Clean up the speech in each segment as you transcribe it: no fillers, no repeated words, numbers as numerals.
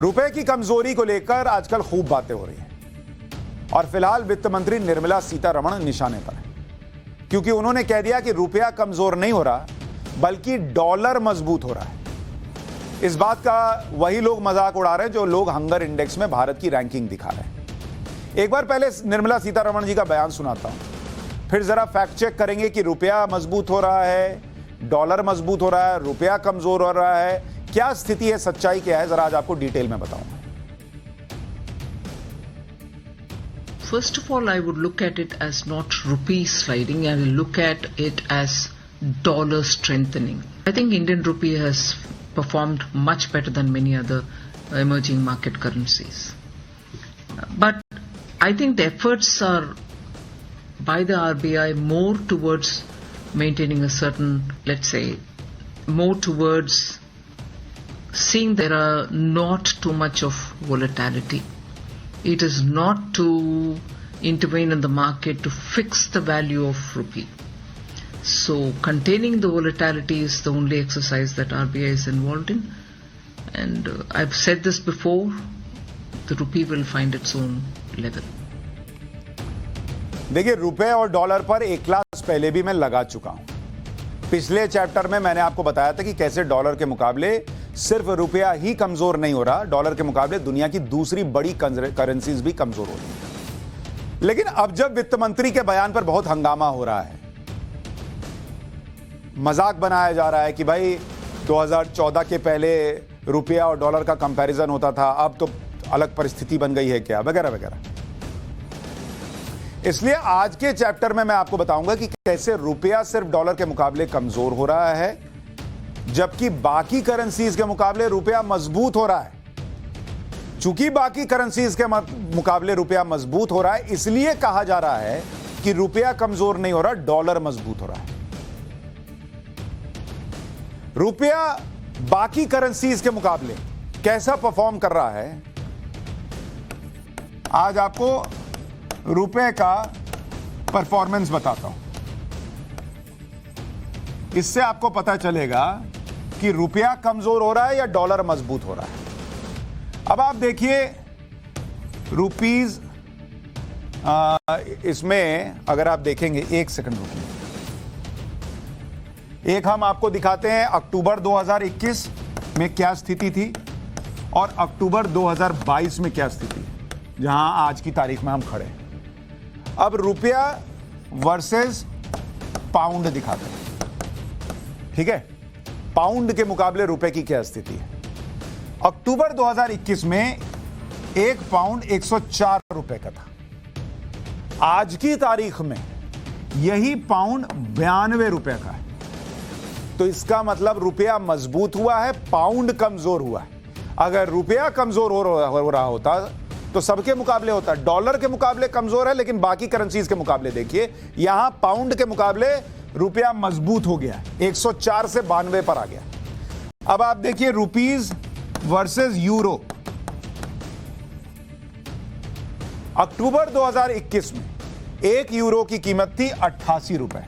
रुपए की कमजोरी को लेकर आजकल खूब बातें हो रही हैं और फिलहाल वित्त मंत्री निर्मला सीतारमण निशाने पर है, क्योंकि उन्होंने कह दिया कि रुपया कमजोर नहीं हो रहा बल्कि डॉलर मजबूत हो रहा है। इस बात का वही लोग मजाक उड़ा रहे हैं जो लोग हंगर इंडेक्स में भारत की रैंकिंग दिखा रहे हैं। एक बार पहले निर्मला सीतारमण जी का बयान सुनाता हूं, फिर जरा फैक्ट चेक करेंगे कि रुपया मजबूत हो रहा है, डॉलर मजबूत हो रहा है, रुपया कमजोर हो रहा है, क्या स्थिति है, सच्चाई क्या है, जरा आज आपको डिटेल में बताऊंगा। First of all, I would look at it as not rupee sliding, I will look at it as dollar strengthening. I think Indian rupee has performed much better than many other emerging market currencies. But I think the efforts are by the RBI more towards maintaining a certain, let's say, more towards seeing there are not too much of volatility. It is not to intervene in the market to fix the value of rupee. So containing the volatility is the only exercise that RBI is involved in. And I've said this before, the rupee will find its own level. देखिए, रुपए और dollar पर एक class पहले भी मैं लगा चुका हूं। पिछले चैप्टर में मैंने आपको बताया था कि कैसे डॉलर के मुकाबले सिर्फ रुपया ही कमजोर नहीं हो रहा, डॉलर के मुकाबले दुनिया की दूसरी बड़ी करेंसीज भी कमजोर हो रही हैं। लेकिन अब जब वित्त मंत्री के बयान पर बहुत हंगामा हो रहा है, मजाक बनाया जा रहा है कि भाई 2014 के पहले रुपया और डॉलर का कंपैरिजन होता था, अब तो अलग परिस्थिति बन गई है क्या, वगैरह वगैरह। इसलिए आज के चैप्टर में मैं आपको बताऊंगा कि कैसे रुपया सिर्फ डॉलर के मुकाबले कमजोर हो रहा है, जबकि बाकी करेंसीज के मुकाबले रुपया मजबूत हो रहा है। चूंकि बाकी करेंसीज के मुकाबले रुपया मजबूत हो रहा है, इसलिए कहा जा रहा है कि रुपया कमजोर नहीं हो रहा, डॉलर मजबूत हो रहा है। रुपया बाकी करेंसीज के मुकाबले कैसा परफॉर्म कर रहा है, आज आपको रुपए का परफॉर्मेंस बताता हूं। इससे आपको पता चलेगा कि रुपया कमजोर हो रहा है या डॉलर मजबूत हो रहा है। अब आप देखिए, रुपीज इसमें अगर आप देखेंगे, एक सेकंड रुकिए, एक हम आपको दिखाते हैं अक्टूबर 2021 में क्या स्थिति थी और अक्टूबर 2022 में क्या स्थिति, जहां आज की तारीख में हम खड़े हैं। अब रुपया वर्सेस पाउंड दिखाते हैं, ठीक है। पाउंड के मुकाबले रुपए की क्या स्थिति है। अक्टूबर 2021 में एक पाउंड 104 रुपए का था। आज की तारीख में यही पाउंड 92 रुपए का है। तो इसका मतलब रुपया मजबूत हुआ है, पाउंड कमजोर हुआ है। अगर रुपया कमजोर हो रहा होता तो सबके मुकाबले होता। डॉलर के मुकाबले कमजोर है, लेकिन बाकी करेंसीज के मुकाबले देखिए, यहां पाउंड के मुकाबले रुपया मजबूत हो गया, 104 से 92 पर आ गया। अब आप देखिए रुपीज वर्सेस यूरो। अक्टूबर 2021 में एक यूरो की कीमत थी 88 रुपए।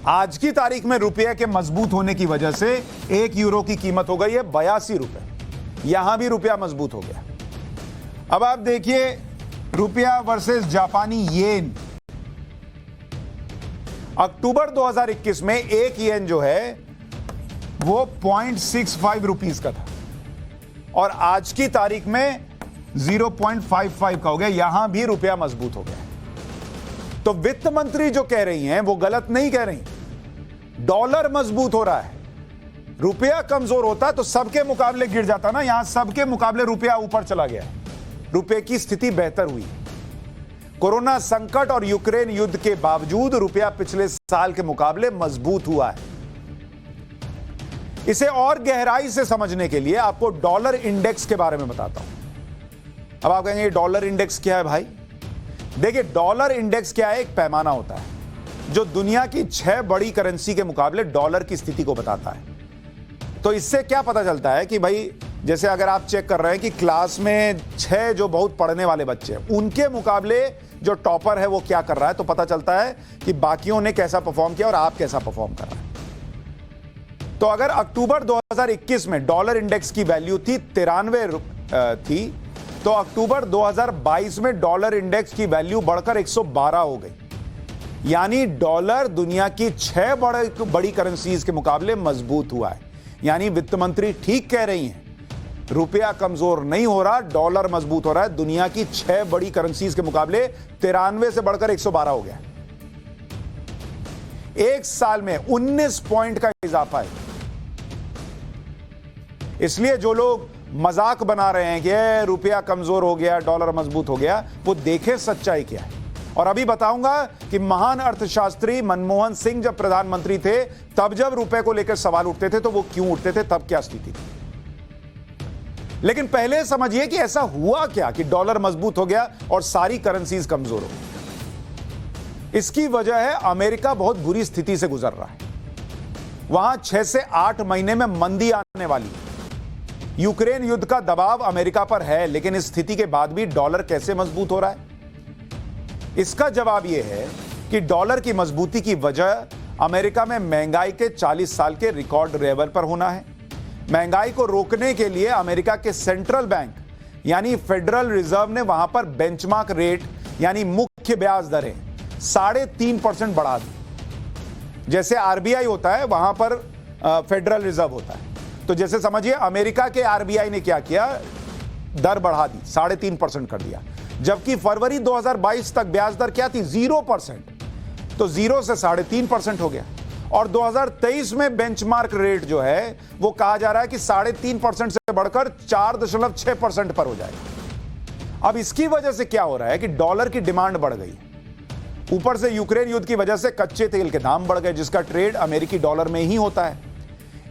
आज की तारीख में रुपये के मजबूत होने की वजह से एक यूरो की कीमत हो गई है 82 रुपए। यहां भी रुपया मजबूत हो गया। अब आप देखिए रुपया वर्सेस जापानी येन। अक्टूबर 2021 में एक येन जो है वो 0.65 रुपीस का था और आज की तारीख में 0.55 का हो गया। यहां भी रुपया मजबूत हो गया। तो वित्त मंत्री जो कह रही हैं वो गलत नहीं कह रही। डॉलर मजबूत हो रहा है, रुपया कमजोर होता तो सबके मुकाबले गिर जाता ना। यहां सबके मुकाबले रुपया ऊपर चला गया, रुपये की स्थिति बेहतर हुई। कोरोना संकट और यूक्रेन युद्ध के बावजूद रुपया पिछले साल के मुकाबले मजबूत हुआ है। इसे और गहराई से समझने के लिए आपको डॉलर इंडेक्स के बारे में बताता हूं। अब आप कहेंगे डॉलर इंडेक्स क्या है भाई? देखिए, डॉलर इंडेक्स क्या है, एक पैमाना होता है जो दुनिया की 6 बड़ी करेंसी के मुकाबले डॉलर की स्थिति को बताता है। तो इससे क्या पता चलता है कि भाई, जैसे अगर आप चेक कर रहे हैं कि क्लास में 6 जो बहुत पढ़ने वाले बच्चे हैं, उनके मुकाबले जो टॉपर है वो क्या कर रहा है, तो पता चलता है कि बाकियों ने कैसा परफॉर्म किया और आप कैसा परफॉर्म कर रहे हैं। तो अगर अक्टूबर 2021 में डॉलर इंडेक्स की वैल्यू थी 93 थी, तो अक्टूबर 2022 में डॉलर इंडेक्स की वैल्यू बढ़कर 112 हो गई। यानी डॉलर दुनिया की 6 बड़ी करेंसीज के मुकाबले मजबूत हुआ है। यानी वित्त मंत्री ठीक कह रही हैं, रुपया कमजोर नहीं हो रहा, डॉलर मजबूत हो रहा है। दुनिया की 6 बड़ी करेंसीज के मुकाबले 93 से बढ़कर 112 हो गया। एक साल में 19 पॉइंट का इजाफा है। इसलिए जो लोग मजाक बना रहे हैं कि रुपया कमजोर हो गया, डॉलर मजबूत हो गया, वो देखे सच्चाई क्या है। और अभी बताऊंगा कि महान अर्थशास्त्री मनमोहन सिंह जब प्रधानमंत्री थे, तब जब रुपए को लेकर सवाल उठते थे तो वो क्यों उठते थे, तब क्या स्थिति थी। लेकिन पहले समझिए कि ऐसा हुआ क्या कि डॉलर मजबूत हो गया और सारी करेंसीज कमजोर हो गई। इसकी वजह है अमेरिका बहुत बुरी स्थिति से गुजर रहा है। वहां 6 से 8 महीने में मंदी आने वाली है। यूक्रेन युद्ध का दबाव अमेरिका पर है, लेकिन इस स्थिति के बाद भी डॉलर कैसे मजबूत हो रहा है? इसका जवाब यह है कि डॉलर की मजबूती की वजह अमेरिका में महंगाई के 40 साल के रिकॉर्ड लेवल पर होना है। महंगाई को रोकने के लिए अमेरिका के सेंट्रल बैंक यानी फेडरल रिजर्व ने वहां पर बेंचमार्क रेट यानी मुख्य ब्याज दरें 3.5% बढ़ा दी। जैसे आरबीआई होता है, वहां पर फेडरल रिजर्व होता है। तो जैसे समझिए अमेरिका के आरबीआई ने क्या किया, दर बढ़ा दी, 3.5% कर दिया। जबकि फरवरी 2022 तक ब्याज दर क्या थी, 0%। तो 0 से 3.5% हो गया। और 2023 में बेंचमार्क रेट जो है वो कहा जा रहा है कि 3.5% से बढ़कर 4.6% पर हो जाएगा। अब इसकी वजह से क्या हो रहा है कि डॉलर की डिमांड बढ़ गई। ऊपर से यूक्रेन युद्ध की वजह से कच्चे तेल के दाम बढ़ गए, जिसका ट्रेड अमेरिकी डॉलर में ही होता है।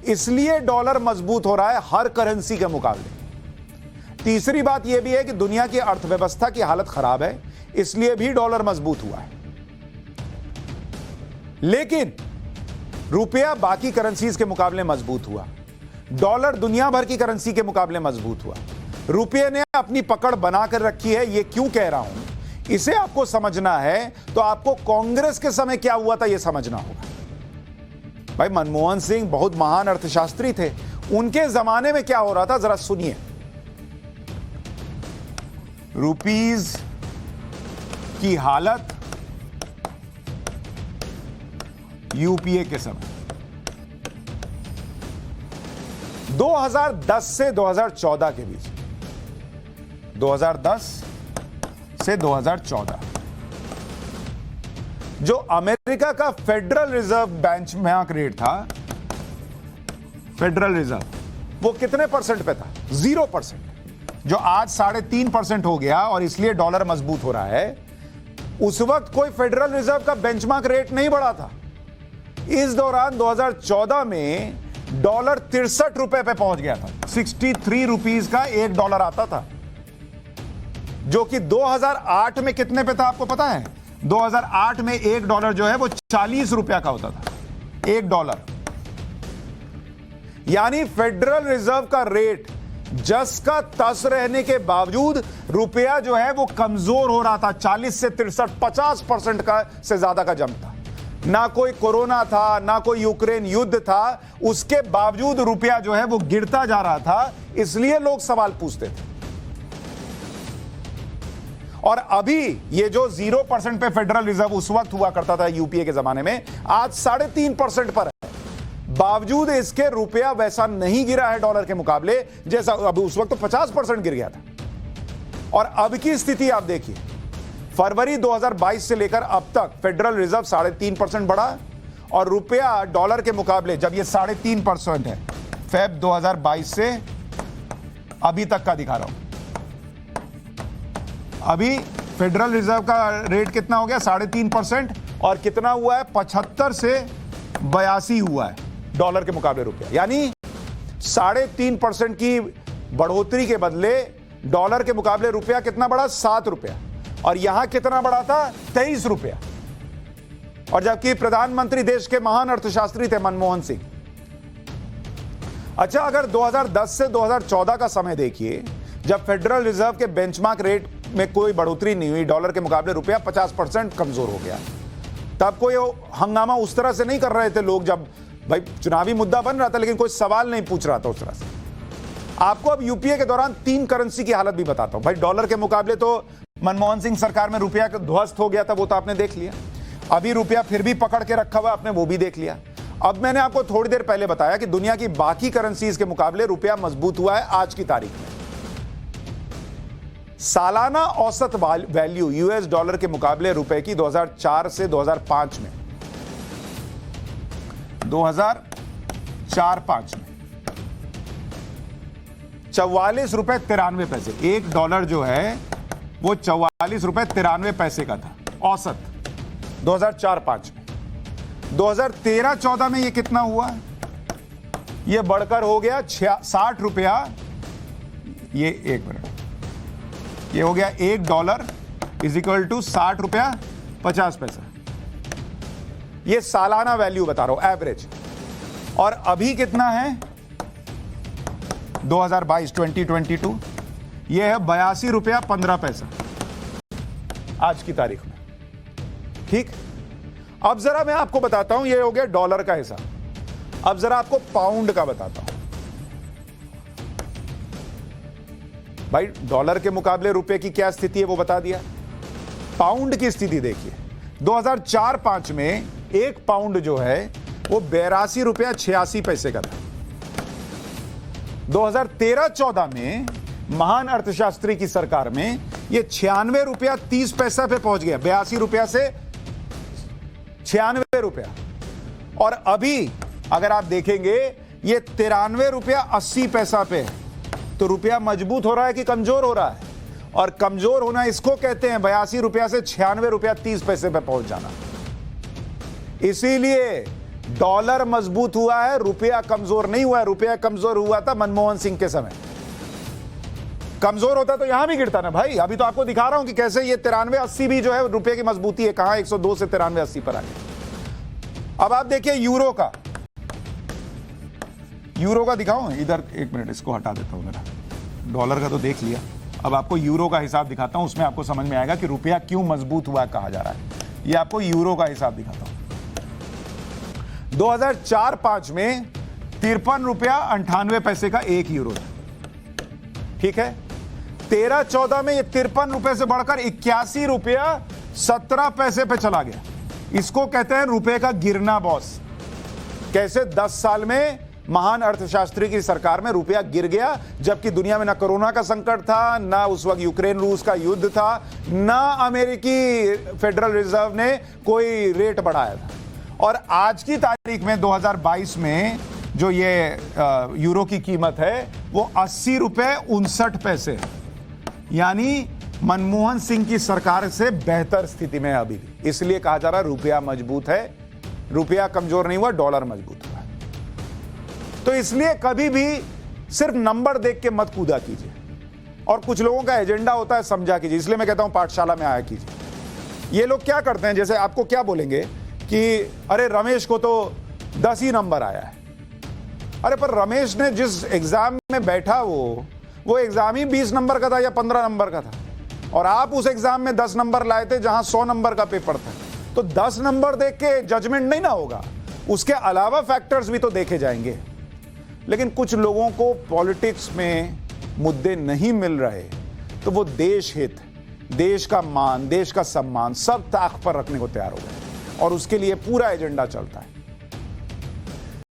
इसलिए डॉलर मजबूत हो रहा है हर करेंसी के मुकाबले। तीसरी बात यह भी है कि दुनिया की अर्थव्यवस्था की हालत खराब है, इसलिए भी डॉलर मजबूत हुआ है। लेकिन रुपया बाकी करेंसीज के मुकाबले मजबूत हुआ, डॉलर दुनिया भर की करेंसी के मुकाबले मजबूत हुआ। रुपये ने अपनी पकड़ बनाकर रखी है। यह क्यों कह रहा हूं, इसे आपको समझना है तो आपको कांग्रेस के समय क्या हुआ था यह समझना होगा। भाई मनमोहन सिंह बहुत महान अर्थशास्त्री थे, उनके जमाने में क्या हो रहा था जरा सुनिए। रुपीज की हालत यूपीए के समय 2010 से 2014 के बीच, 2010 से 2014 जो अमेरिका का फेडरल रिजर्व बेंचमार्क रेट था, फेडरल रिजर्व, वो कितने परसेंट पे था, 0%। जो आज 3.5% हो गया और इसलिए डॉलर मजबूत हो रहा है। उस वक्त कोई फेडरल रिजर्व का बेंचमार्क रेट नहीं बढ़ा था। इस दौरान 2014 में डॉलर 63 रुपए पे पहुंच गया था। 63 रुपीज का $1 आता था, जो कि 2008 में कितने पे था आपको पता है? 2008 में $1 जो है वो 40 रुपया का होता था, $1। यानी फेडरल रिजर्व का रेट जस का तस रहने के बावजूद रुपया जो है वो कमजोर हो रहा था। 40 से 63, 50% का से ज्यादा का जंप था। ना कोई कोरोना था, ना कोई यूक्रेन युद्ध था, उसके बावजूद रुपया जो है वो गिरता जा रहा था। इसलिए लोग सवाल पूछते थे। और अभी ये जो 0% पे फेडरल रिजर्व उस वक्त हुआ करता था यूपीए के जमाने में, आज 3.5% पर है। बावजूद इसके रुपया वैसा नहीं गिरा है डॉलर के मुकाबले जैसा अभी, उस वक्त तो 50% गिर गया था। और अब की स्थिति आप देखिए, फरवरी 2022 से लेकर अब तक फेडरल रिजर्व 3.5% बढ़ा और रुपया डॉलर के मुकाबले, जब ये 3.5% है, फेब 2022 से अभी तक का दिखा रहा हूं। अभी फेडरल रिजर्व का रेट कितना हो गया, 3.5%, और कितना हुआ है, 75 से 82 हुआ है डॉलर के मुकाबले रुपया। यानी 3.5% की बढ़ोतरी के बदले डॉलर के मुकाबले रुपया कितना बढ़ा, 7 रुपया। और यहां कितना बढ़ा था, 23 रुपया। और जबकि प्रधानमंत्री देश के महान अर्थशास्त्री थे मनमोहन सिंह। अच्छा, अगर 2010 से 2014 का समय देखिए, जब फेडरल रिजर्व के बेंचमार्क रेट में कोई बढ़ोतरी नहीं हुई, डॉलर के मुकाबले रुपया 50% कमजोर हो गया, तब कोई हंगामा उस तरह से नहीं कर रहे थे लोग। जब भाई चुनावी मुद्दा बन रहा था लेकिन कोई सवाल नहीं पूछ रहा था उस तरह से। आपको अब यूपीए के दौरान 3 करेंसी की हालत भी बताता हूं। भाई डॉलर के मुकाबले तो मनमोहन सिंह सरकार में रुपया ध्वस्त हो गया था, वो तो आपने देख लिया। अभी रुपया फिर भी पकड़ के रखा हुआ, आपने वो भी देख लिया। अब मैंने आपको थोड़ी देर पहले बताया कि दुनिया की बाकी करेंसीज के मुकाबले रुपया मजबूत हुआ है आज की तारीख में। सालाना औसत वैल्यू यूएस डॉलर के मुकाबले रुपए की 2004 से 2005 में 2004-5 में 44 रुपए 93 पैसे। एक डॉलर जो है वो 44 रुपए 93 पैसे का था औसत 2004-5 में। 2013-14 में ये कितना हुआ? ये बढ़कर हो गया 60 रुपया, ये 1 मिनट, ये हो गया $1 इज इक्वल टू 60 रुपया 50 पैसा। ये सालाना वैल्यू बता रहा हूं, एवरेज। और अभी कितना है 2022 ये है 82 रुपया 15 पैसा आज की तारीख में। ठीक, अब जरा मैं आपको बताता हूं, ये हो गया डॉलर का हिसाब। अब जरा आपको पाउंड का बताता हूं। भाई डॉलर के मुकाबले रुपए की क्या स्थिति है वो बता दिया। पाउंड की स्थिति देखिए, 2004-5 में एक पाउंड जो है वो 82 रुपया 86 पैसे का था। 2013-14 में महान अर्थशास्त्री की सरकार में ये 96 रुपया 30 पैसा पे पहुंच गया, 82 रुपया से 96 रुपया। और अभी अगर आप देखेंगे ये 93 रुपया 80 पैसा पे है। तो रुपया मजबूत हो रहा है कि कमजोर हो रहा है? और कमजोर होना इसको कहते हैं 82 रुपया से 96 रुपया 30 पैसे पे पहुंच जाना। इसीलिए डॉलर मजबूत हुआ है, रुपया कमजोर नहीं हुआ है। रुपया कमजोर हुआ था मनमोहन सिंह के समय। कमजोर होता तो यहां भी गिरता ना भाई। अभी तो आपको दिखा रहा हूं कि कैसे ये 93-80 भी जो है रुपये की मजबूती है, कहां 102 से 93-80 पर आ गया। अब आप देखिए यूरो का, यूरो का दिखाऊं इधर, 1 मिनट इसको हटा देता हूं मेरा। डॉलर का तो देख लिया, अब आपको यूरो का हिसाब दिखाता हूं, उसमें आपको समझ में आएगा कि रुपया क्यों मजबूत हुआ कहा जा रहा है। ये आपको यूरो का हिसाब दिखाता हूं। 2004-5 में 53 रुपया 98 पैसे का 1 यूरो था। ठीक है, 13-14 में ये 53 रुपए से बढ़कर 81 रुपया 17 पैसे पे चला गया। इसको कहते हैं रुपए का गिरना बॉस। कैसे 10 साल में महान अर्थशास्त्री की सरकार में रुपया गिर गया, जबकि दुनिया में ना कोरोना का संकट था, ना उस वक्त यूक्रेन रूस का युद्ध था, ना अमेरिकी फेडरल रिजर्व ने कोई रेट बढ़ाया था। और आज की तारीख में 2022 में जो ये यूरो की कीमत है वो 80 रुपये 59 पैसे है। यानी मनमोहन सिंह की सरकार से बेहतर स्थिति में है अभी भी। इसलिए कहा जा रहा है रुपया मजबूत है, रुपया कमजोर नहीं हुआ, डॉलर मजबूत हुआ। तो इसलिए कभी भी सिर्फ नंबर देख के मत कूदा कीजिए, और कुछ लोगों का एजेंडा होता है समझा कीजिए। इसलिए मैं कहता हूं पाठशाला में आया कीजिए। ये लोग क्या करते हैं, जैसे आपको क्या बोलेंगे कि अरे रमेश को तो 10 ही नंबर आया है। अरे पर रमेश ने जिस एग्जाम में बैठा वो एग्जाम ही 20 नंबर का था या 15 नंबर का था, और आप उस एग्जाम में 10 नंबर लाए थे जहां 100 नंबर का पेपर था। तो 10 नंबर देख के जजमेंट नहीं ना होगा, उसके अलावा फैक्टर्स भी तो देखे जाएंगे। लेकिन कुछ लोगों को पॉलिटिक्स में मुद्दे नहीं मिल रहे, तो वो देश हित, देश का मान, देश का सम्मान सब ताक पर रखने को तैयार हो गए, और उसके लिए पूरा एजेंडा चलता है।